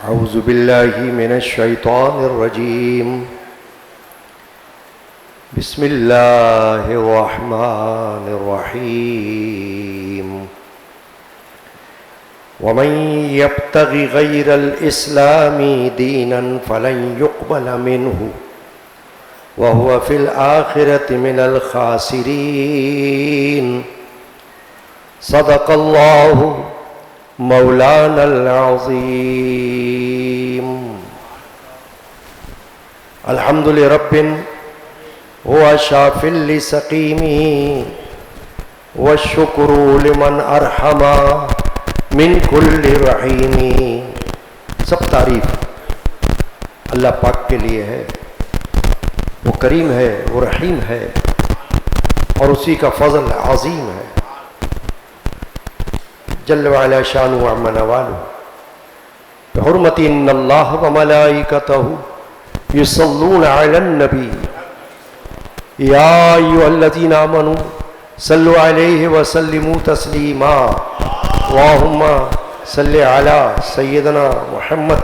اعوذ باللہ من الشیطان الرجیم بسم اللہ الرحمن الرحیم ومن يبتغ غیر الاسلام دینا فلن يقبل منه وهو في الآخرة من الخاسرین صدق اللہ مولانا العظیم الحمد لرب هو شاف لسقیم والشکر لمن ارحم من کل رحیم. سب تعریف اللہ پاک کے لیے ہے. وہ کریم ہے، وہ رحیم ہے، اور اسی کا فضل عظیم ہے. جل وعلا شان وعم نوالہ بحرمت ان اللہ وملائکتہ یصلون علی النبی یا ایھا الذین آمنوا صلوا علیہ وسلموا تسلیما. اللہم صل علی سیدنا محمد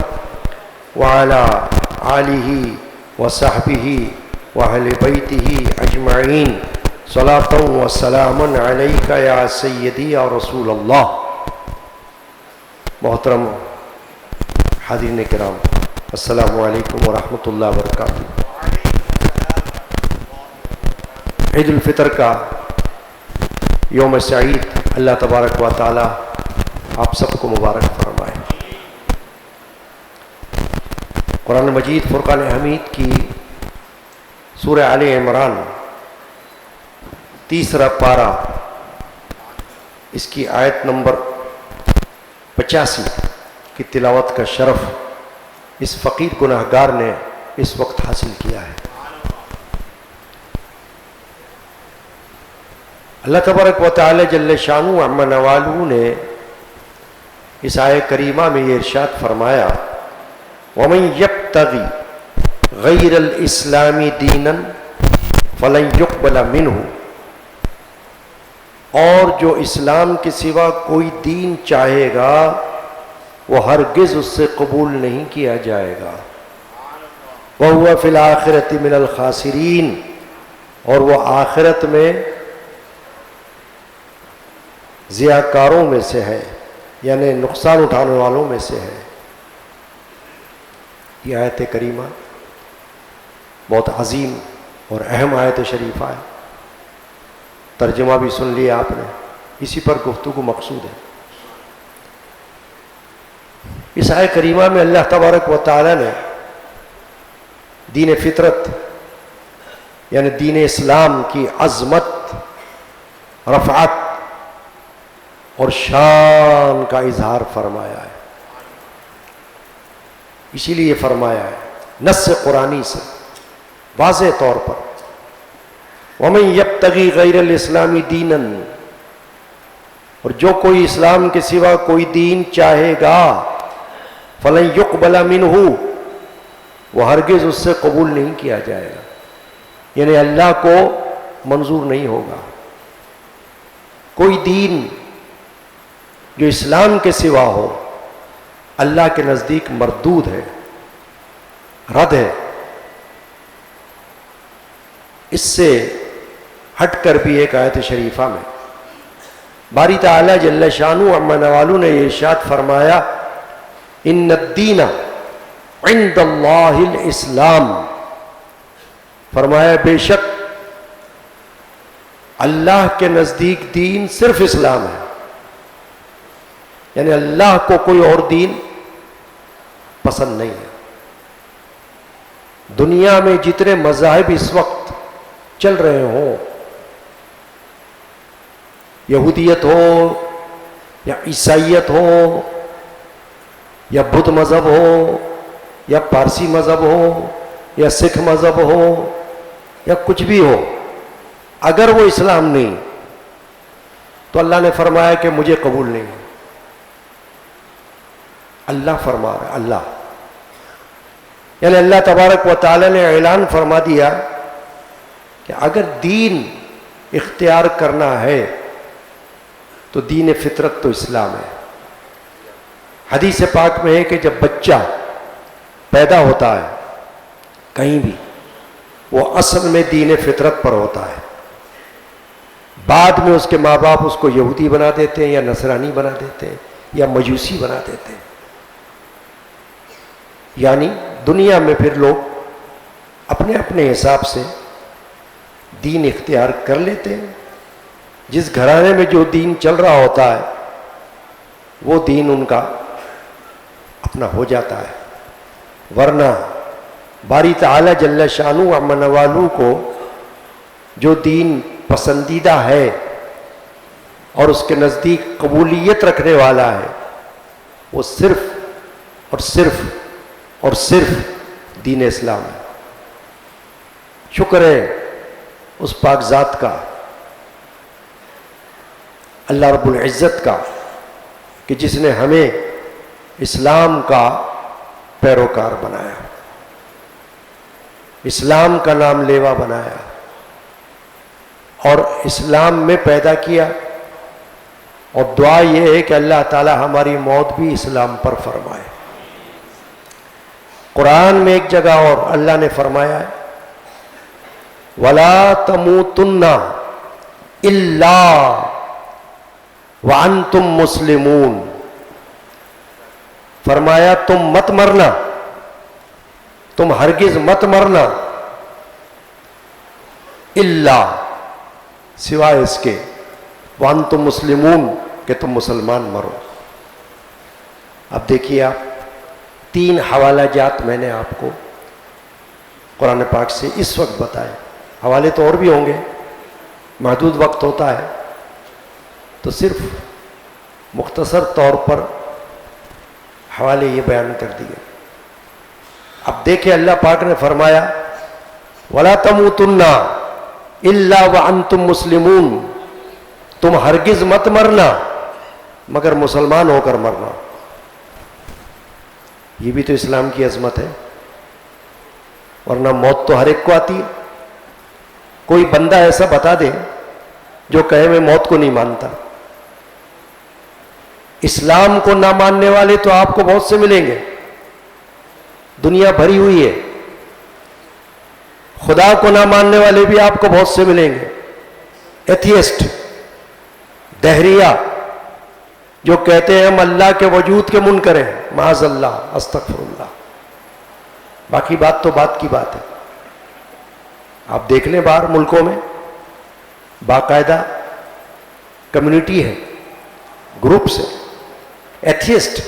وعلی آلہ وصحبہ واہل بیتہ اجمعین صلاۃ وسلام علیک یا سیدی یا رسول اللہ. محترم حاضرین کرام، السلام علیکم ورحمۃ اللہ وبرکاتہ. عید الفطر کا یوم سعید اللہ تبارک و تعالی آپ سب کو مبارک فرمائے. قرآن مجید فرقان حمید کی سورہ آل عمران تیسرا پارہ، اس کی آیت نمبر 85 کی تلاوت کا شرف اس فقیر گناہگار نے اس وقت حاصل کیا ہے. اللہ تبارک و تعالی جل شانہ عم نوالہ نے اس آیت کریمہ میں یہ ارشاد فرمایا وَمَن يَبْتَغِ غَيْرَ الْإِسْلَامِ دِينًا فَلَن يُقْبَلَ مِنْهُ، اور جو اسلام کے سوا کوئی دین چاہے گا وہ ہرگز اس سے قبول نہیں کیا جائے گا. وَهُوَ فِي الْآخِرَةِ مِنَ الْخَاسِرِينَ، اور وہ آخرت میں ضیاءکاروں میں سے ہے، یعنی نقصان اٹھانے والوں میں سے ہے. یہ آیت کریمہ بہت عظیم اور اہم آیت شریفہ ہے. ترجمہ بھی سن لیا آپ نے، اسی پر گفتگو مقصود ہے. اس آیت کریمہ میں اللہ تبارک و تعالی نے دین فطرت یعنی دین اسلام کی عظمت، رفعت اور شان کا اظہار فرمایا ہے. اسی لیے فرمایا ہے نص قرآنی سے واضح طور پر وَمَن يَبْتَغِ غَيْرَ الْإِسْلَامِ دِينًا، اور جو کوئی اسلام کے سوا کوئی دین چاہے گا فَلَن يُقْبَلَ مِنْهُ، وہ ہرگز اس سے قبول نہیں کیا جائے گا، یعنی اللہ کو منظور نہیں ہوگا. کوئی دین جو اسلام کے سوا ہو اللہ کے نزدیک مردود ہے، رد ہے. اس سے ہٹ کر بھی ایک آیت شریفہ میں باری تعالی جل شانہ عم نوالہ نے یہ ارشاد فرمایا ان الدین عند اللہ الاسلام، فرمایا بے شک اللہ کے نزدیک دین صرف اسلام ہے، یعنی اللہ کو کوئی اور دین پسند نہیں ہے. دنیا میں جتنے مذاہب اس وقت چل رہے ہوں، یہودیت ہو یا عیسائیت ہو یا بدھ مذہب ہو یا پارسی مذہب ہو یا سکھ مذہب ہو یا کچھ بھی ہو، اگر وہ اسلام نہیں تو اللہ نے فرمایا کہ مجھے قبول نہیں. اللہ فرما رہا ہے، اللہ یعنی اللہ تبارک و تعالی نے اعلان فرما دیا کہ اگر دین اختیار کرنا ہے تو دین فطرت تو اسلام ہے. حدیث پاک میں ہے کہ جب بچہ پیدا ہوتا ہے کہیں بھی، وہ اصل میں دین فطرت پر ہوتا ہے، بعد میں اس کے ماں باپ اس کو یہودی بنا دیتے ہیں یا نصرانی بنا دیتے ہیں یا مجوسی بنا دیتے ہیں. یعنی دنیا میں پھر لوگ اپنے اپنے حساب سے دین اختیار کر لیتے ہیں. جس گھرانے میں جو دین چل رہا ہوتا ہے وہ دین ان کا اپنا ہو جاتا ہے. ورنہ باری تعالی جل شانہ امن والو کو جو دین پسندیدہ ہے اور اس کے نزدیک قبولیت رکھنے والا ہے، وہ صرف اور صرف اور صرف دین اسلام ہے. شکر ہے اس پاک ذات کا، اللہ رب العزت کا، کہ جس نے ہمیں اسلام کا پیروکار بنایا، اسلام کا نام لیوا بنایا اور اسلام میں پیدا کیا. اور دعا یہ ہے کہ اللہ تعالی ہماری موت بھی اسلام پر فرمائے. قرآن میں ایک جگہ اور اللہ نے فرمایا ہے وَلَا تَمُوتُنَّ إِلَّا وَأَنْتُمْ مُسْلِمُونَ. فرمایا تم مت مرنا، تم ہرگز مت مرنا، الا سوائے اس کے وَأَنْتُمْ مُسْلِمُونَ کہ تم مسلمان مرو. اب دیکھیے آپ، 3 حوالہ جات میں نے آپ کو قرآن پاک سے اس وقت بتائے. حوالے تو اور بھی ہوں گے، محدود وقت ہوتا ہے تو صرف مختصر طور پر حوالے یہ بیان کر دیے. اب دیکھیں اللہ پاک نے فرمایا وَلَا تَمُوتُنَّ إِلَّا وَأَنْتُمْ مُسْلِمُونَ، تم ہرگز مت مرنا مگر مسلمان ہو کر مرنا. یہ بھی تو اسلام کی عظمت ہے. ورنہ موت تو ہر ایک کو آتی ہے. کوئی بندہ ایسا بتا دے جو کہے میں موت کو نہیں مانتا. اسلام کو نہ ماننے والے تو آپ کو بہت سے ملیں گے، دنیا بھری ہوئی ہے. خدا کو نہ ماننے والے بھی آپ کو بہت سے ملیں گے. ایتھیسٹ، دہریہ، جو کہتے ہیں ہم اللہ کے وجود کے منکر ہیں، معاذ اللہ، استغفر اللہ. باقی بات تو بات کی بات ہے. آپ دیکھ لیں باہر ملکوں میں باقاعدہ کمیونٹی ہے، گروپس ہے ایتھیسٹ،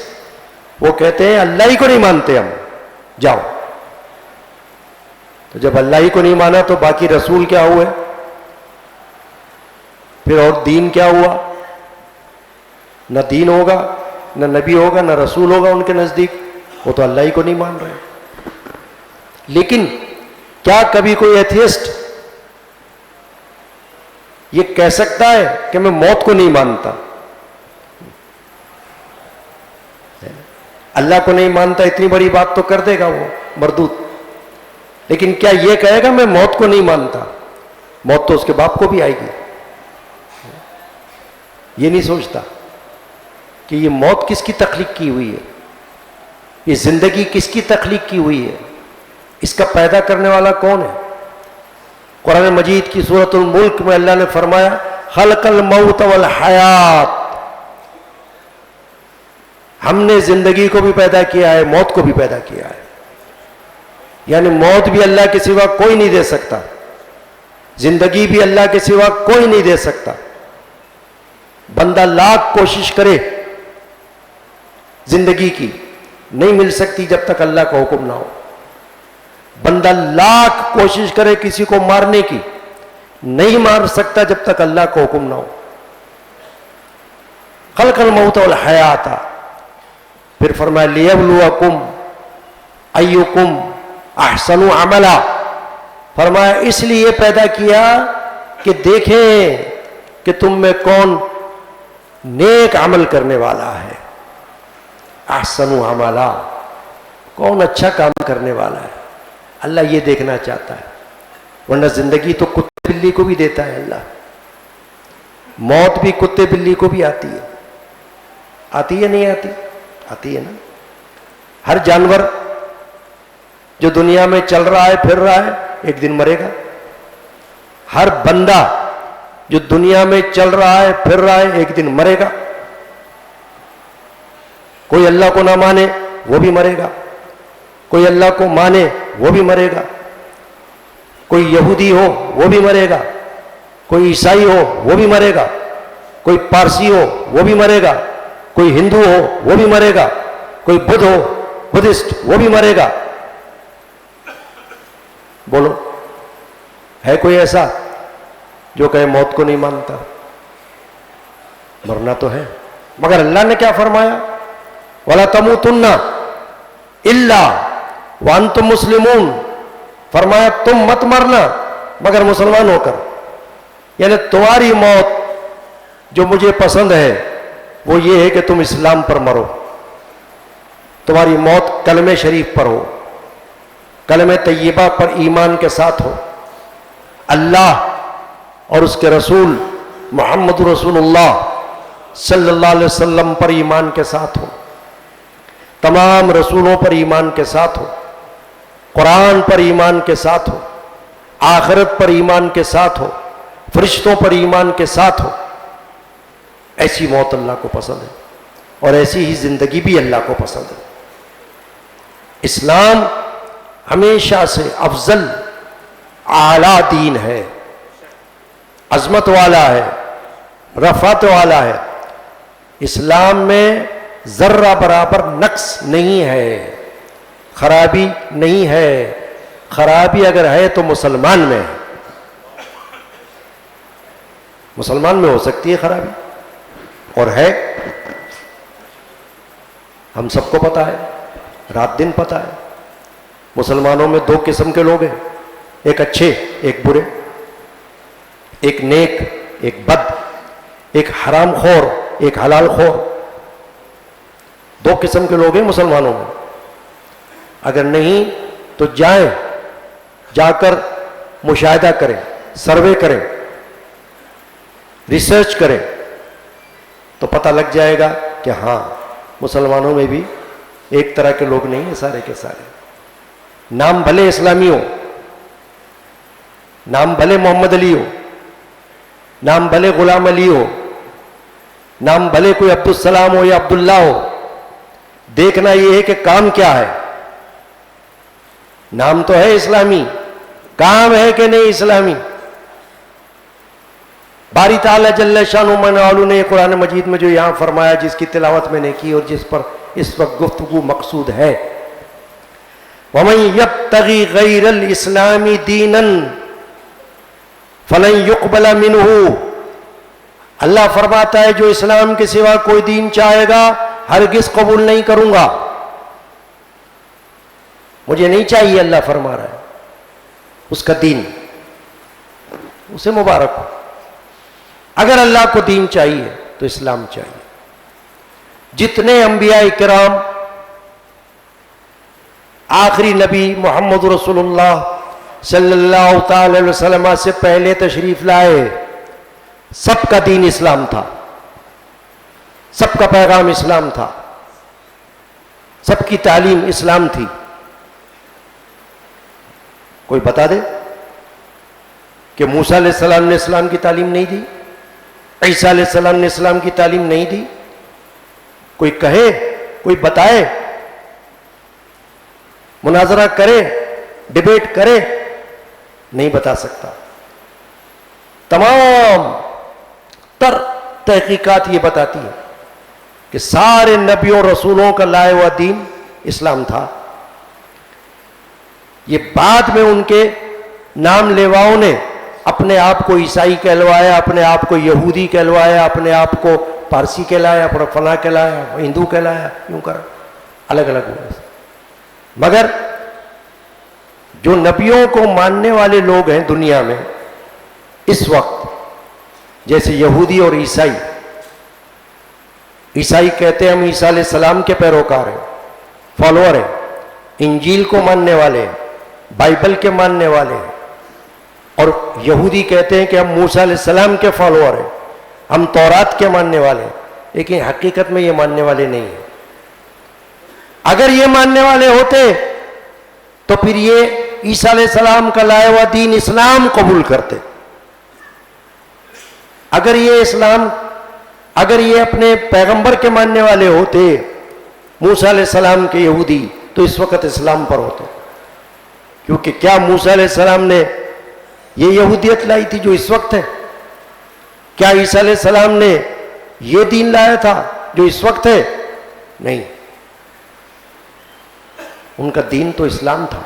وہ کہتے ہیں اللہ ہی کو نہیں مانتے ہم. جاؤ، تو جب اللہ ہی کو نہیں مانا تو باقی رسول کیا ہوئے، پھر اور دین کیا ہوا؟ نہ دین ہوگا، نہ نبی ہوگا، نہ رسول ہوگا ان کے نزدیک. وہ تو اللہ ہی کو نہیں مان رہے. لیکن کیا کبھی کوئی ایتھیسٹ یہ کہہ سکتا ہے کہ میں موت کو نہیں مانتا؟ اللہ کو نہیں مانتا، اتنی بڑی بات تو کر دے گا وہ مردود. لیکن کیا یہ کہے گا میں موت کو نہیں مانتا؟ موت تو اس کے باپ کو بھی آئے گی. یہ نہیں سوچتا کہ یہ موت کس کی تخلیق کی ہوئی ہے، یہ زندگی کس کی تخلیق کی ہوئی ہے، اس کا پیدا کرنے والا کون ہے. قرآن مجید کی سورۃ الملک میں اللہ نے فرمایا خلق الموت والحیات، ہم نے زندگی کو بھی پیدا کیا ہے، موت کو بھی پیدا کیا ہے. یعنی موت بھی اللہ کے سوا کوئی نہیں دے سکتا، زندگی بھی اللہ کے سوا کوئی نہیں دے سکتا. بندہ لاکھ کوشش کرے زندگی کی، نہیں مل سکتی جب تک اللہ کا حکم نہ ہو. بندہ لاکھ کوشش کرے کسی کو مارنے کی، نہیں مار سکتا جب تک اللہ کا حکم نہ ہو. خلق الموت والحیات، پھر فرمایا لیبلوکم ایکم احسن عملا. فرمایا اس لیے پیدا کیا کہ دیکھیں کہ تم میں کون نیک عمل کرنے والا ہے. احسن عملا، کون اچھا کام کرنے والا ہے. اللہ یہ دیکھنا چاہتا ہے. ورنہ زندگی تو کتے بلی کو بھی دیتا ہے اللہ، موت بھی کتے بلی کو بھی آتی ہے. آتی ہے نہیں آتی؟ آتی ہے نا. ہر جانور جو دنیا میں چل رہا ہے پھر رہا ہے ایک دن مرے گا. ہر بندہ جو دنیا میں چل رہا ہے پھر رہا ہے ایک دن مرے گا. کوئی اللہ کو نہ مانے وہ بھی مرے گا, کوئی اللہ کو مانے وہ بھی مرے گا, کوئی یہودی ہو وہ بھی مرے گا, کوئی عیسائی ہو وہ بھی مرے گا, کوئی پارسی ہو وہ بھی مرے گا, کوئی ہندو ہو وہ بھی مرے گا, کوئی بدھ ہو بدھسٹ وہ بھی مرے گا. بولو ہے کوئی ایسا جو کہے موت کو نہیں مانتا؟ مرنا تو ہے. مگر اللہ نے کیا فرمایا؟ وَلَا تَمُوتُنَّ إِلَّا وَأَنْتُمْ مُسْلِمُونَ. فرمایا تم مت مرنا مگر مسلمان ہو کر. یعنی تمہاری موت جو مجھے پسند ہے وہ یہ ہے کہ تم اسلام پر مرو, تمہاری موت کلمہ شریف پر ہو, کلمہ طیبہ پر ایمان کے ساتھ ہو, اللہ اور اس کے رسول محمد رسول اللہ صلی اللہ علیہ وسلم پر ایمان کے ساتھ ہو, تمام رسولوں پر ایمان کے ساتھ ہو, قرآن پر ایمان کے ساتھ ہو, آخرت پر ایمان کے ساتھ ہو, فرشتوں پر ایمان کے ساتھ ہو. ایسی موت اللہ کو پسند ہے اور ایسی ہی زندگی بھی اللہ کو پسند ہے. اسلام ہمیشہ سے افضل اعلیٰ دین ہے, عظمت والا ہے, رفعت والا ہے. اسلام میں ذرہ برابر نقص نہیں ہے, خرابی نہیں ہے. خرابی اگر ہے تو مسلمان میں ہے, مسلمان میں ہو سکتی ہے خرابی, اور ہے. ہم سب کو پتا ہے, رات دن پتا ہے. مسلمانوں میں دو قسم کے لوگ ہیں, ایک اچھے ایک برے, ایک نیک ایک بد, ایک حرام خور ایک حلال خور. دو قسم کے لوگ ہیں مسلمانوں میں. اگر نہیں تو جائیں, جا کر مشاہدہ کریں, سروے کریں, ریسرچ کریں تو پتہ لگ جائے گا کہ ہاں مسلمانوں میں بھی ایک طرح کے لوگ نہیں ہیں سارے کے سارے. نام بھلے اسلامی ہو, نام بھلے محمد علی ہو, نام بھلے غلام علی ہو, نام بھلے کوئی عبدالسلام ہو یا عبداللہ ہو, دیکھنا یہ ہے کہ کام کیا ہے. نام تو ہے اسلامی, کام ہے کہ نہیں اسلامی. باری تعالیٰ جل شانہ منعالو نے قرآن مجید میں جو یہاں فرمایا, جس کی تلاوت میں نے کی اور جس پر اس وقت گفتگو مقصود ہے, وَمَن يَبْتَغِي غَيْرَ الْإِسْلَامِ دِينًا فَلَن يُقْبَلَ مِنْهُ. اللہ فرماتا ہے جو اسلام کے سوا کوئی دین چاہے گا ہرگز قبول نہیں کروں گا. مجھے نہیں چاہیے, اللہ فرما رہا ہے, اس کا دین اسے مبارک ہو. اگر اللہ کو دین چاہیے تو اسلام چاہیے. جتنے انبیاء کرام آخری نبی محمد رسول اللہ صلی اللہ تعالی علیہ وسلم سے پہلے تشریف لائے, سب کا دین اسلام تھا, سب کا پیغام اسلام تھا, سب کی تعلیم اسلام تھی. کوئی بتا دے کہ موسیٰ علیہ السلام نے اسلام کی تعلیم نہیں دی, عیسیٰ علیہ السلام نے اسلام کی تعلیم نہیں دی؟ کوئی کہے, کوئی بتائے, مناظرہ کرے, ڈیبیٹ کرے؟ نہیں بتا سکتا. تمام تر تحقیقات یہ بتاتی ہیں کہ سارے نبیوں رسولوں کا لائے ہوا دین اسلام تھا. یہ بعد میں ان کے نام لیواؤں نے اپنے آپ کو عیسائی کہلوایا, اپنے آپ کو یہودی کہلوایا, اپنے آپ کو پارسی کہلایا, اپنا فلاں کہلایا, ہندو کہلایا, یوں کر الگ الگ ہوئے. مگر جو نبیوں کو ماننے والے لوگ ہیں دنیا میں اس وقت, جیسے یہودی اور عیسائی, عیسائی کہتے ہیں ہم عیسیٰ علیہ السلام کے پیروکار ہیں, فالوور ہیں, انجیل کو ماننے والے ہیں, بائبل کے ماننے والے ہیں. اور یہودی کہتے ہیں کہ ہم موسیٰ علیہ السلام کے فالوور ہیں, ہم تورات کے ماننے والے ہیں. لیکن حقیقت میں یہ ماننے والے نہیں ہیں. اگر یہ ماننے والے ہوتے تو پھر یہ عیسیٰ علیہ السلام کا لایا ہوا دین اسلام قبول کرتے. اگر یہ اپنے پیغمبر کے ماننے والے ہوتے، موسیٰ علیہ السلام کے یہودی، تو اس وقت اسلام پر ہوتے. کیونکہ کیا موسیٰ علیہ السلام نے یہ یہودیت لائی تھی جو اس وقت ہے؟ کیا عیسیٰ علیہ السلام نے یہ دین لایا تھا جو اس وقت ہے؟ نہیں، ان کا دین تو اسلام تھا.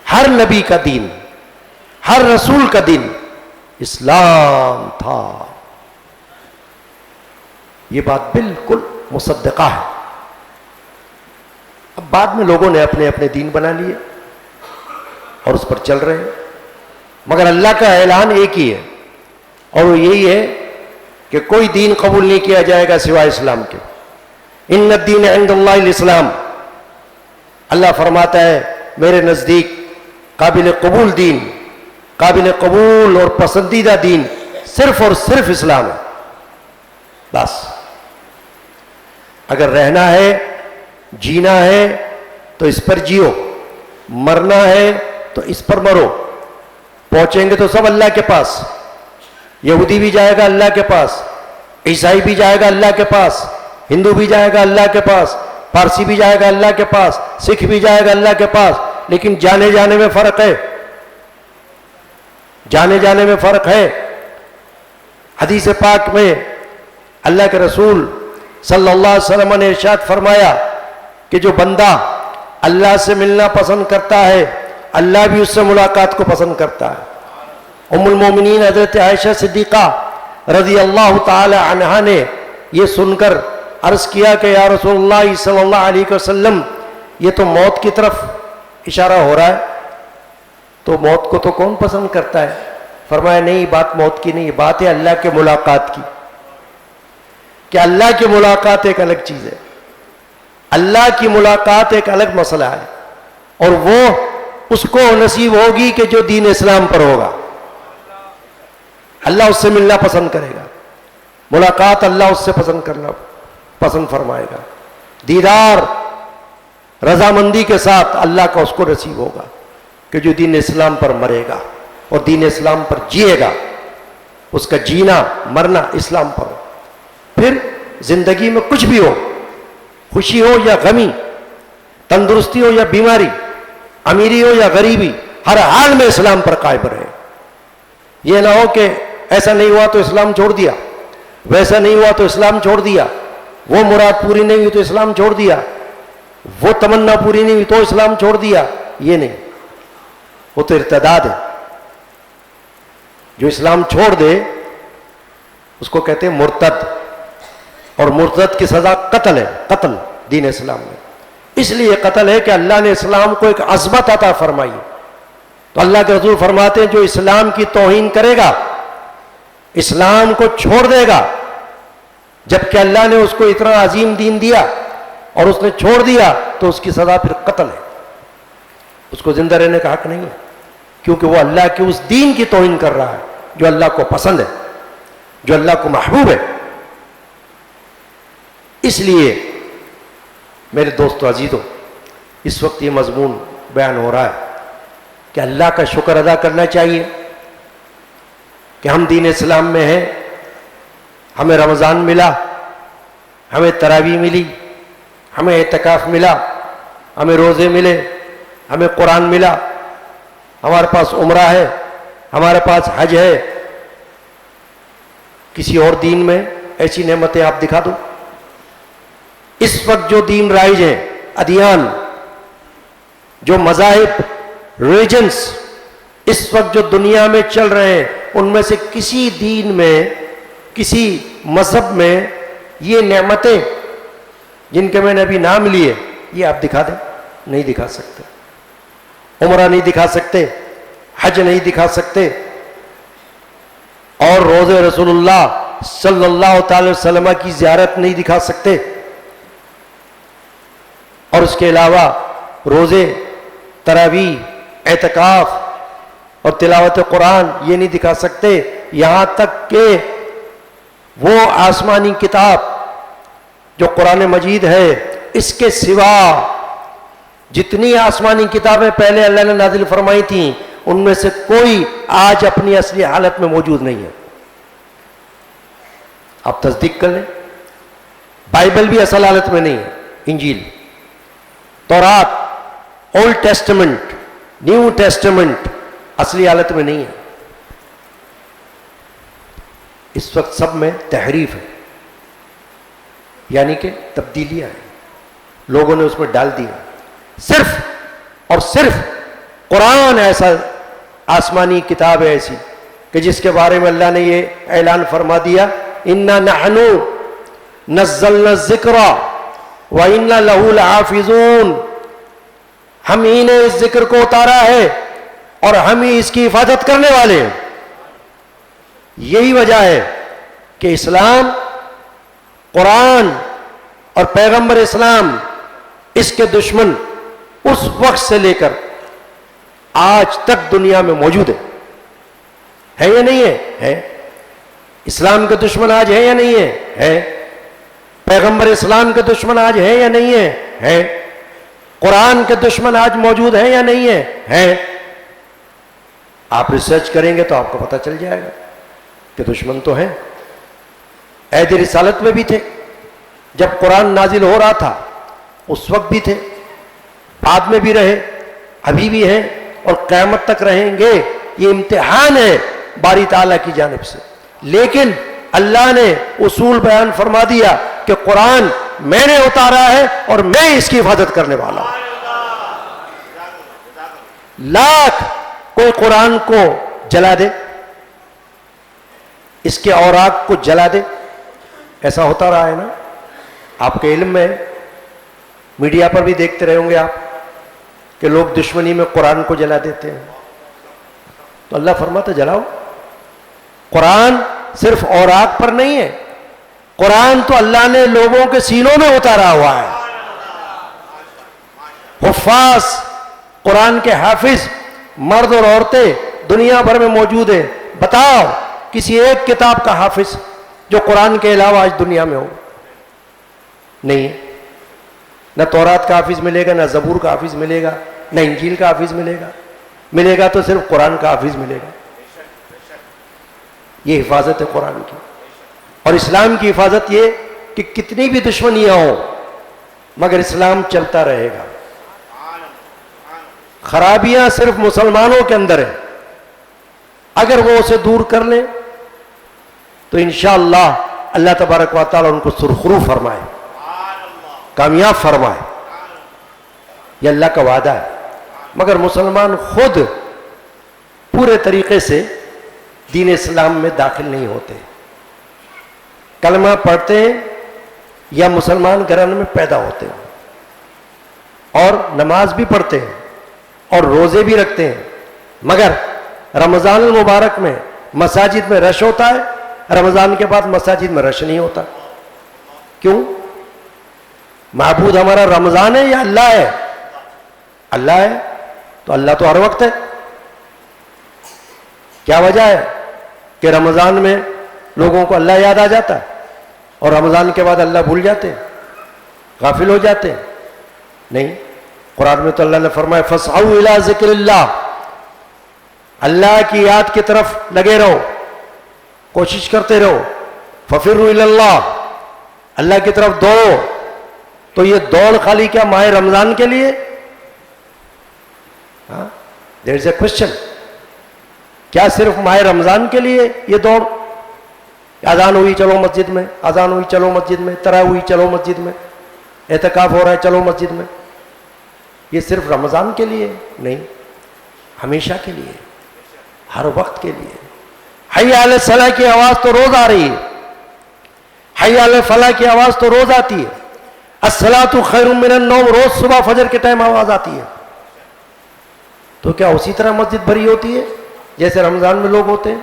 ہر نبی کا دین، ہر رسول کا دین اسلام تھا. یہ بات بالکل مصدقہ ہے. اب بعد میں لوگوں نے اپنے اپنے دین بنا لیے اور اس پر چل رہے ہیں، مگر اللہ کا اعلان ایک ہی ہے، اور وہ یہی ہے کہ کوئی دین قبول نہیں کیا جائے گا سوائے اسلام کے. ان الدین عند اللہ الاسلام. اللہ فرماتا ہے میرے نزدیک قابل قبول دین، قابل قبول اور پسندیدہ دین صرف اور صرف اسلام ہے. بس اگر رہنا ہے، جینا ہے تو اس پر جیو، مرنا ہے تو اس پر مرو. پہنچیں گے تو سب اللہ کے پاس. یہودی بھی جائے گا اللہ کے پاس، عیسائی بھی جائے گا اللہ کے پاس، ہندو بھی جائے گا اللہ کے پاس، پارسی بھی جائے گا اللہ کے پاس، سکھ بھی جائے گا اللہ کے پاس. لیکن جانے میں فرق ہے، جانے میں فرق ہے. حدیث پاک میں اللہ کے رسول صلی اللہ علیہ وسلم نے ارشاد فرمایا کہ جو بندہ اللہ سے ملنا پسند کرتا ہے، اللہ بھی اس سے ملاقات کو پسند کرتا ہے. ام المومنین حضرت عائشہ صدیقہ رضی اللہ تعالی عنہا نے یہ سن کر عرض کیا کہ یا رسول اللہ صلی اللہ علیہ وسلم، یہ تو موت کی طرف اشارہ ہو رہا ہے، تو موت کو تو کون پسند کرتا ہے؟ فرمایا نہیں، بات موت کی نہیں، بات ہے اللہ کے ملاقات کی. کہ اللہ کی ملاقات ایک الگ چیز ہے، اللہ کی ملاقات ایک الگ مسئلہ ہے، اور وہ اس کو نصیب ہوگی کہ جو دین اسلام پر ہوگا. اللہ اس سے ملنا پسند کرے گا، ملاقات اللہ اس سے پسند فرمائے گا. دیدار رضامندی کے ساتھ اللہ کا اس کو نصیب ہوگا کہ جو دین اسلام پر مرے گا اور دین اسلام پر جیے گا، اس کا جینا مرنا اسلام پر ہو. پھر زندگی میں کچھ بھی ہو، خوشی ہو یا غمی، تندرستی ہو یا بیماری، امیری ہو یا غریبی، ہر حال میں اسلام پر قائم رہے. یہ نہ ہو کہ ایسا نہیں ہوا تو اسلام چھوڑ دیا، ویسا نہیں ہوا تو اسلام چھوڑ دیا، وہ مراد پوری نہیں ہوئی تو اسلام چھوڑ دیا، وہ تمنا پوری نہیں ہوئی تو اسلام چھوڑ دیا. یہ نہیں، وہ تو ارتداد ہے. جو اسلام چھوڑ دے اس کو کہتے ہیں مرتد، اور مرتد کی سزا قتل ہے، قتل دین اسلام میں. اس لیے قتل ہے کہ اللہ نے اسلام کو ایک عظمت عطا فرمائی. تو اللہ کے رسول فرماتے ہیں جو اسلام کی توہین کرے گا، اسلام کو چھوڑ دے گا، جبکہ اللہ نے اس کو اتنا عظیم دین دیا اور اس نے چھوڑ دیا، تو اس کی سزا پھر قتل ہے. اس کو زندہ رہنے کا حق نہیں ہے، کیونکہ وہ اللہ کے اس دین کی توہین کر رہا ہے جو اللہ کو پسند ہے، جو اللہ کو محبوب ہے. اس لیے میرے دوستو عزیزو، اس وقت یہ مضمون بیان ہو رہا ہے کہ اللہ کا شکر ادا کرنا چاہیے کہ ہم دین اسلام میں ہیں. ہمیں رمضان ملا، ہمیں تراویح ملی، ہمیں اعتکاف ملا، ہمیں روزے ملے، ہمیں قرآن ملا، ہمارے پاس عمرہ ہے، ہمارے پاس حج ہے. کسی اور دین میں ایسی نعمتیں آپ دکھا دو. اس وقت جو دین رائج ہیں، ادیان، جو مذاہب، ریلیجنز اس وقت جو دنیا میں چل رہے ہیں، ان میں سے کسی دین میں، کسی مذہب میں یہ نعمتیں جن کے میں نے ابھی نام لیے، یہ آپ دکھا دیں؟ نہیں دکھا سکتے. عمرہ نہیں دکھا سکتے، حج نہیں دکھا سکتے، اور روزے رسول اللہ صلی اللہ تعالی وسلم کی زیارت نہیں دکھا سکتے، اور اس کے علاوہ روزے، تراویح، اعتکاف اور تلاوت قرآن یہ نہیں دکھا سکتے. یہاں تک کہ وہ آسمانی کتاب جو قرآن مجید ہے اس کے سوا جتنی آسمانی کتابیں پہلے اللہ نے نازل فرمائی تھیں ان میں سے کوئی آج اپنی اصلی حالت میں موجود نہیں ہے. آپ تصدیق کر لیں, بائبل بھی اصل حالت میں نہیں ہے, انجیل, تورات, اولڈ ٹیسٹمنٹ, نیو ٹیسٹمنٹ اصلی حالت میں نہیں ہے. اس وقت سب میں تحریف ہے, یعنی کہ تبدیلیاں ہیں, لوگوں نے اس میں ڈال دیا. صرف اور صرف قرآن ایسا آسمانی کتاب ہے ایسی کہ جس کے بارے میں اللہ نے یہ اعلان فرما دیا, اِنَّا نَحْنُ نَزَّلْنَا الذِّكْرَ وَإِنَّا لَهُ لَحَافِظُونَ, ہم ہی نے اس ذکر کو اتارا ہے اور ہم ہی اس کی حفاظت کرنے والے ہیں. یہی وجہ ہے کہ اسلام, قرآن اور پیغمبر اسلام, اس کے دشمن اس وقت سے لے کر آج تک دنیا میں موجود ہے یا نہیں ہے؟ ہے. اسلام کے دشمن آج ہے یا نہیں ہے؟ ہے. پیغمبر اسلام کے دشمن آج ہے یا نہیں ہے؟ ہے. قرآن کے دشمن آج موجود ہے یا نہیں ہے؟ ہے. آپ ریسرچ کریں گے تو آپ کو پتہ چل جائے گا کہ دشمن تو ہیں. عہد رسالت میں بھی تھے, جب قرآن نازل ہو رہا تھا اس وقت بھی تھے, بعد میں بھی رہے, ابھی بھی ہیں اور قیامت تک رہیں گے. یہ امتحان ہے باری تعالیٰ کی جانب سے. لیکن اللہ نے اصول بیان فرما دیا کہ قرآن میں نے اتارا ہے اور میں اس کی حفاظت کرنے والا ہوں. لاکھ کوئی قرآن کو جلا دے, اس کے اوراق کو جلا دے, ایسا ہوتا رہا ہے نا. آپ کے علم میں میڈیا پر بھی دیکھتے رہے ہوں گے آپ کہ لوگ دشمنی میں قرآن کو جلا دیتے ہیں. تو اللہ فرماتا جلاؤ. قرآن صرف اوراق پر نہیں ہے, قرآن تو اللہ نے لوگوں کے سینوں میں اتارا ہوا ہے. حفاظ, قرآن کے حافظ مرد اور عورتیں دنیا بھر میں موجود ہیں. بتاؤ کسی ایک کتاب کا حافظ جو قرآن کے علاوہ آج دنیا میں ہو؟ نہیں ہے. نہ تورات کا حافظ ملے گا, نہ زبور کا حافظ ملے گا, نہ انجیل کا حافظ ملے گا. ملے گا تو صرف قرآن کا حافظ ملے گا. یہ حفاظت ہے قرآن کی. اور اسلام کی حفاظت یہ کہ کتنی بھی دشمنیاں ہوں مگر اسلام چلتا رہے گا. خرابیاں صرف مسلمانوں کے اندر ہیں, اگر وہ اسے دور کر لیں تو انشاءاللہ اللہ تبارک و تعالیٰ ان کو سرخرو فرمائے, کامیاب فرمائے. یہ اللہ کا وعدہ ہے. مگر مسلمان خود پورے طریقے سے دین اسلام میں داخل نہیں ہوتے. کلمہ پڑھتے ہیں یا مسلمان گھرانے میں پیدا ہوتے ہیں اور نماز بھی پڑھتے ہیں اور روزے بھی رکھتے ہیں, مگر رمضان المبارک میں مساجد میں رش ہوتا ہے, رمضان کے بعد مساجد میں رش نہیں ہوتا. کیوں؟ معبود ہمارا رمضان ہے یا اللہ ہے؟ اللہ ہے. تو اللہ تو ہر وقت ہے. کیا وجہ ہے کہ رمضان میں لوگوں کو اللہ یاد آ جاتا ہے اور رمضان کے بعد اللہ بھول جاتے ہیں, غافل ہو جاتے ہیں؟ نہیں. قرآن میں تو اللہ نے فرمایا فَاسْعَوْا إِلَىٰ ذِكْرِ اللَّهِ, اللہ کی یاد کی طرف لگے رہو, کوشش کرتے رہو. فَفِرُّوا إِلَى اللَّهِ, اللہ کی طرف دوڑو. تو یہ دوڑ خالی کیا ماہ رمضان کے لیے؟ دیر از اے کوشچن. کیا صرف ماہ رمضان کے لیے یہ دوڑ؟ اذان ہوئی چلو مسجد میں, اذان ہوئی چلو مسجد میں, تراویح ہوئی چلو مسجد میں, اعتکاف ہو رہا ہے چلو مسجد میں. یہ صرف رمضان کے لیے نہیں, ہمیشہ کے لیے, ہر وقت کے لیے. حی علی الصلاح کی آواز تو روز آ رہی ہے, حی علی الفلاح کی آواز تو روز آتی ہے. الصلاۃ خیر من النوم, روز صبح فجر کے ٹائم آواز آتی ہے. تو کیا اسی طرح مسجد بھری ہوتی ہے جیسے رمضان میں لوگ ہوتے ہیں؟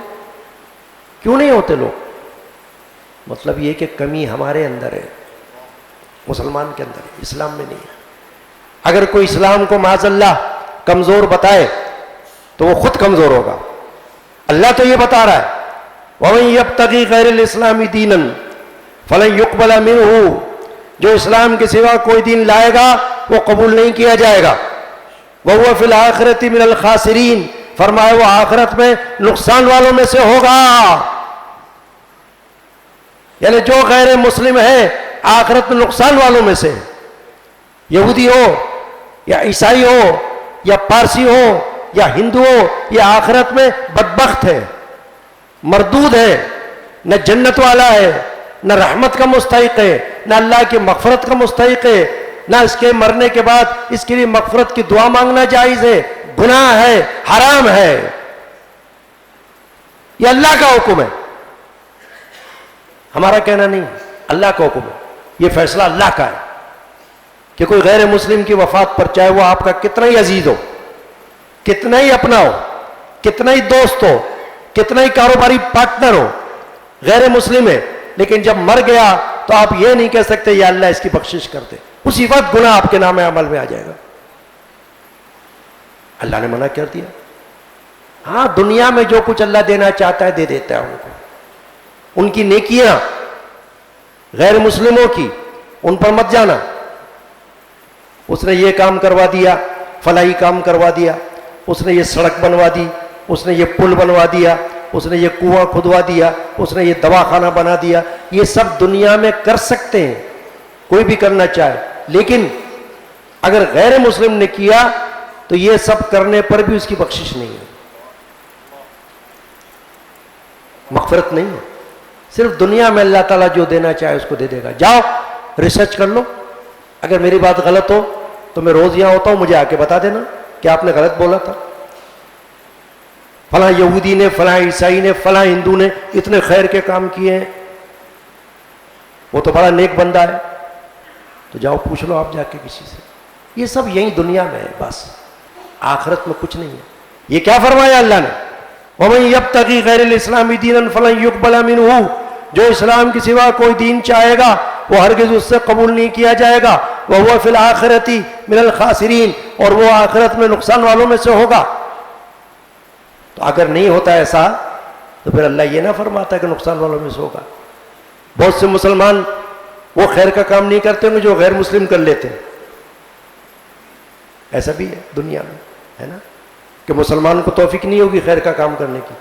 کیوں نہیں ہوتے لوگ؟ مطلب یہ کہ کمی ہمارے اندر ہے, مسلمان کے اندر ہے, اسلام میں نہیں ہے. اگر کوئی اسلام کو معاذ اللہ کمزور بتائے تو وہ خود کمزور ہوگا. اللہ تو یہ بتا رہا ہے وَمَن يَبْتَغِي غَيْرَ الْإِسْلَامِ دِينًا فَلَن يُقْبَلَ مِنْهُ جو اسلام کے سوا کوئی دین لائے گا وہ قبول نہیں کیا جائے گا. وَهُوَ فِي الْآخِرَةِ مِنَ الْخَاسِرِينَ, فرمایا وہ آخرت میں نقصان والوں میں سے ہوگا. یعنی جو غیر مسلم ہے آخرت میں نقصان والوں میں سے, یہودی ہو یا عیسائی ہو یا پارسی ہو یا ہندو ہو, یہ آخرت میں بدبخت ہے, مردود ہے, نہ جنت والا ہے, نہ رحمت کا مستحق ہے, نہ اللہ کی مغفرت کا مستحق ہے, نہ اس کے مرنے کے بعد اس کے لیے مغفرت کی دعا مانگنا جائز ہے, گناہ ہے, حرام ہے. یہ اللہ کا حکم ہے, ہمارا کہنا نہیں, اللہ کا حکم ہے. یہ فیصلہ اللہ کا ہے کہ کوئی غیر مسلم کی وفات پر, چاہے وہ آپ کا کتنا ہی عزیز ہو, کتنا ہی اپنا ہو, کتنا ہی دوست ہو, کتنا ہی کاروباری پارٹنر ہو, غیر مسلم ہے, لیکن جب مر گیا تو آپ یہ نہیں کہہ سکتے یا اللہ اس کی بخشش کر دے, اسی وقت گناہ آپ کے نام عمل میں آ جائے گا. اللہ نے منع کر دیا. ہاں دنیا میں جو کچھ اللہ دینا چاہتا ہے دے دیتا ہے ان کو, ان کی نیکیاں غیر مسلموں کی ان پر مت جانا. اس نے یہ کام کروا دیا, فلاحی کام کروا دیا, اس نے یہ سڑک بنوا دی, اس نے یہ پل بنوا دیا, اس نے یہ کنواں کھدوا دیا, اس نے یہ دواخانہ بنا دیا. یہ سب دنیا میں کر سکتے ہیں, کوئی بھی کرنا چاہے, لیکن اگر غیر مسلم نے کیا تو یہ سب کرنے پر بھی اس کی بخشش نہیں ہے, مغفرت نہیں ہے. صرف دنیا میں اللہ تعالیٰ جو دینا چاہے اس کو دے دے گا. جاؤ ریسرچ کر لو, اگر میری بات غلط ہو تو میں روز یہاں ہوتا ہوں, مجھے آ کے بتا دینا کہ آپ نے غلط بولا تھا. فلاں یہودی نے, فلاں عیسائی نے, فلاں ہندو نے اتنے خیر کے کام کیے ہیں, وہ تو بڑا نیک بندہ ہے, تو جاؤ پوچھ لو آپ جا کے کسی سے. یہ سب یہی دنیا میں ہے, بس آخرت میں کچھ نہیں ہے. یہ کیا فرمایا اللہ نے, وَمَن يَبْتَغِي غَيْرَ الْإِسْلَامِ دِينًا فَلَن يُقْبَلَ مِنْهُ, جو اسلام کے سوا کوئی دین چاہے گا وہ ہرگز اس سے قبول نہیں کیا جائے گا. وَهُوَ فِي الْآخِرَةِ مِنَ الْخَاسِرِينَ, اور وہ آخرت میں نقصان والوں میں سے ہوگا. تو اگر نہیں ہوتا ایسا تو پھر اللہ یہ نہ فرماتا کہ نقصان والوں میں سے ہوگا. بہت سے مسلمان وہ خیر کا کام نہیں کرتے ہیں جو غیر مسلم کر لیتے ہیں. ایسا بھی ہے دنیا میں, ہے نا, کہ مسلمان کو توفیق نہیں ہوگی خیر کا کام کرنے کی,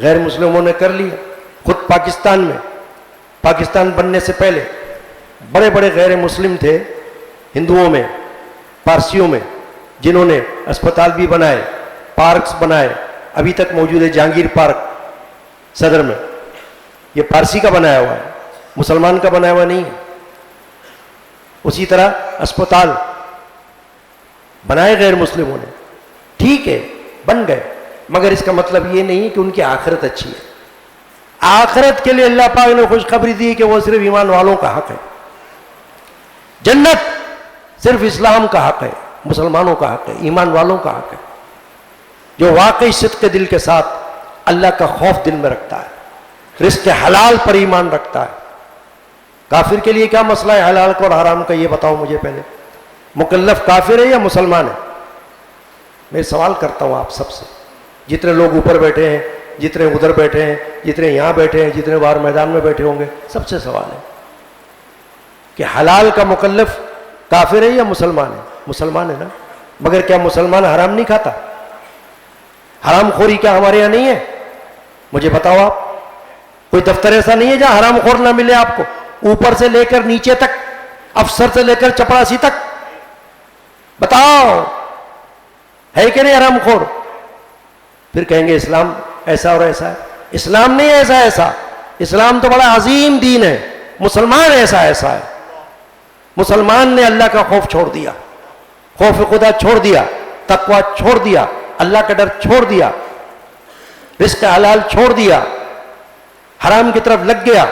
غیر مسلموں نے کر لیا. خود پاکستان میں, پاکستان بننے سے پہلے بڑے بڑے غیر مسلم تھے ہندوؤں میں, پارسیوں میں, جنہوں نے اسپتال بھی بنائے, پارکس بنائے, ابھی تک موجود ہے جہانگیر پارک صدر میں, یہ پارسی کا بنایا ہوا ہے, مسلمان کا بنایا ہوا نہیں ہے. اسی طرح اسپتال بنائے غیر مسلموں نے, ٹھیک ہے بن گئے, مگر اس کا مطلب یہ نہیں کہ ان کی آخرت اچھی ہے. آخرت کے لیے اللہ پاک نے خوشخبری دی کہ وہ صرف ایمان والوں کا حق ہے. جنت صرف اسلام کا حق ہے, مسلمانوں کا حق ہے, ایمان والوں کا حق ہے, جو واقعی صدق دل کے ساتھ اللہ کا خوف دل میں رکھتا ہے, رزق حلال پر ایمان رکھتا ہے. کافر کے لیے کیا مسئلہ ہے حلال کا اور حرام کا, یہ بتاؤ مجھے پہلے. مکلف کافر ہے یا مسلمان ہے؟ میں سوال کرتا ہوں آپ سب سے, جتنے لوگ اوپر بیٹھے ہیں, جتنے ادھر بیٹھے ہیں, جتنے یہاں بیٹھے ہیں, جتنے باہر میدان میں بیٹھے ہوں گے, سب سے سوال ہے کہ حلال کا مکلف کافر ہے یا مسلمان ہے؟ مسلمان ہے نا. مگر کیا مسلمان حرام نہیں کھاتا؟ حرام خوری کیا ہمارے یہاں نہیں ہے؟ مجھے بتاؤ آپ, کوئی دفتر ایسا نہیں ہے جہاں حرام خور نہ ملے آپ کو, اوپر سے لے کر نیچے تک, افسر سے لے کر چپراسی تک. بتاؤ ہے کہ نہیں حرام خور؟ پھر کہیں گے اسلام ایسا اور ایسا ہے. اسلام نہیں ایسا ایسا, اسلام تو بڑا عظیم دین ہے. مسلمان ایسا ایسا ہے. مسلمان نے اللہ کا خوف چھوڑ دیا, خوف خدا چھوڑ دیا, تقوی چھوڑ دیا, اللہ کا ڈر چھوڑ دیا, رزق حلال چھوڑ دیا, حرام کی طرف لگ گیا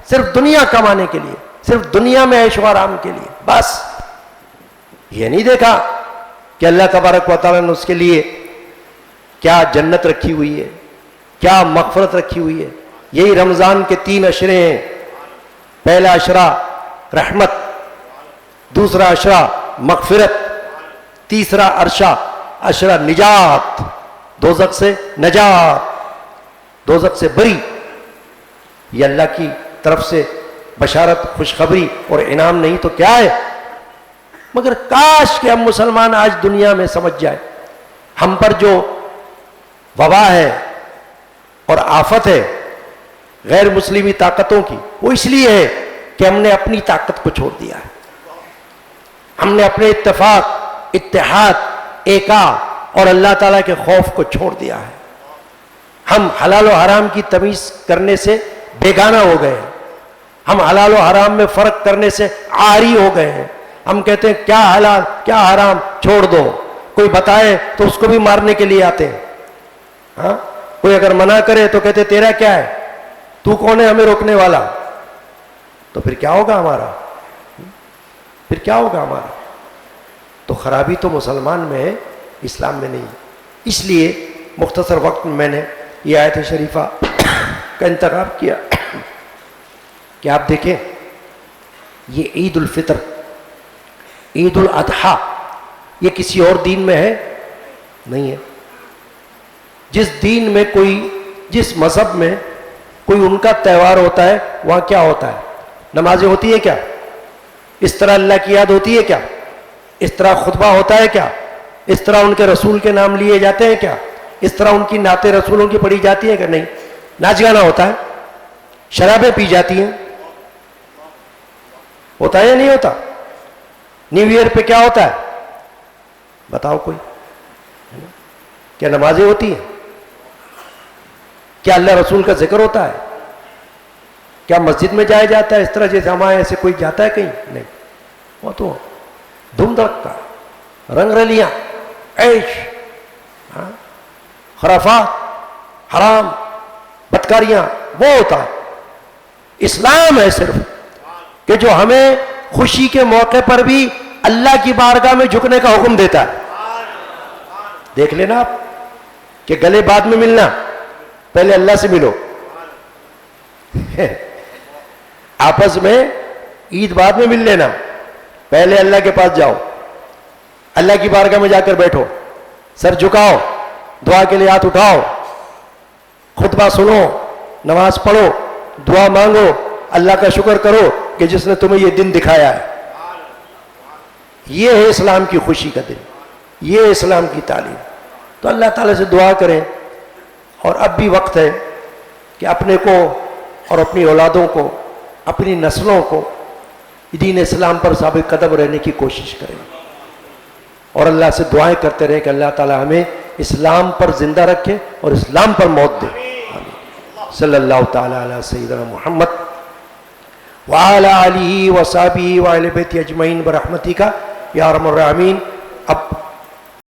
صرف دنیا کمانے کے لیے, صرف دنیا میں عیش و آرام کے لیے. بس یہ نہیں دیکھا کہ اللہ تبارک و تعالیٰ نے اس کے لیے کیا جنت رکھی ہوئی ہے, کیا مغفرت رکھی ہوئی ہے. یہی رمضان کے 3 عشرے ہیں. پہلا عشرہ رحمت, دوسرا عشرہ مغفرت, تیسرا عشرہ نجات, دوزخ سے نجات, دوزخ سے بری. یہ اللہ کی طرف سے بشارت خوشخبری اور انعام نہیں تو کیا ہے؟ مگر کاش کہ ہم مسلمان آج دنیا میں سمجھ جائیں ہم پر جو وبا ہے اور آفت ہے غیر مسلمی طاقتوں کی، وہ اس لیے ہے کہ ہم نے اپنی طاقت کو چھوڑ دیا ہے، ہم نے اپنے اتفاق، اتحاد، ایکا اور اللہ تعالیٰ کے خوف کو چھوڑ دیا ہے۔ ہم حلال و حرام کی تمیز کرنے سے بیگانہ ہو گئے ہیں، ہم حلال و حرام میں فرق کرنے سے عاری ہو گئے ہیں۔ ہم کہتے ہیں کیا حلال کیا حرام چھوڑ دو، کوئی بتائے تو اس کو بھی مارنے کے لیے آتے ہیں، ہاں کوئی اگر منع کرے تو کہتے تیرا کیا ہے، تو کون ہے ہمیں روکنے والا؟ تو پھر کیا ہوگا ہمارا؟ پھر کیا ہوگا ہمارا؟ تو خرابی تو مسلمان میں ہے، اسلام میں نہیں۔ اس لیے مختصر وقت میں میں نے یہ آیت شریفہ کا انتخاب کیا کہ آپ دیکھیں یہ عید الفطر، عید الاضحیٰ، یہ کسی اور دین میں ہے؟ نہیں ہے۔ جس دین میں کوئی، جس مذہب میں کوئی ان کا تہوار ہوتا ہے وہاں کیا ہوتا ہے؟ نمازیں ہوتی ہے کیا؟ اس طرح اللہ کی یاد ہوتی ہے کیا؟ اس طرح خطبہ ہوتا ہے کیا؟ اس طرح ان کے رسول کے نام لیے جاتے ہیں کیا؟ اس طرح ان کی نعتیں رسولوں کی پڑھی جاتی ہیں کہ نہیں؟ ناچ گانا ہوتا ہے، شرابیں پی جاتی ہیں، ہوتا ہے یا نہیں ہوتا؟ نیو ایئر پہ کیا ہوتا ہے بتاؤ کوئی؟ کیا نمازیں ہوتی ہیں؟ کیا اللہ رسول کا ذکر ہوتا ہے؟ کیا مسجد میں جایا جاتا ہے اس طرح جیسے ہمارے ایسے کوئی جاتا ہے کہیں؟ نہیں، وہ تو دھوم دھڑکا، رنگ رلیاں، عیش، خرافات، حرام، بدکاریاں، وہ ہوتا ہے۔ اسلام ہے صرف کہ جو ہمیں خوشی کے موقع پر بھی اللہ کی بارگاہ میں جھکنے کا حکم دیتا ہے۔ دیکھ لینا آپ کہ گلے بعد میں ملنا، پہلے اللہ سے ملو۔ آپس میں عید بعد میں مل لینا، پہلے اللہ کے پاس جاؤ، اللہ کی بارگاہ میں جا کر بیٹھو، سر جھکاؤ، دعا کے لیے ہاتھ اٹھاؤ، خطبہ سنو، نماز پڑھو، دعا مانگو، اللہ کا شکر کرو کہ جس نے تمہیں یہ دن دکھایا ہے۔ یہ ہے اسلام کی خوشی کا دن، یہ ہے اسلام کی تعلیم۔ تو اللہ تعالیٰ سے دعا کریں، اور اب بھی وقت ہے کہ اپنے کو اور اپنی اولادوں کو، اپنی نسلوں کو دین اسلام پر ثابت قدم رہنے کی کوشش کریں، اور اللہ سے دعائیں کرتے رہیں کہ اللہ تعالیٰ ہمیں اسلام پر زندہ رکھے اور اسلام پر موت دے۔ آمین۔ صلی اللہ تعالیٰ علی سیدنا محمد وعلی آلہ وصحبہ وعلی بیتہ اجمعین برحمتک یا ارحم الراحمین۔ اب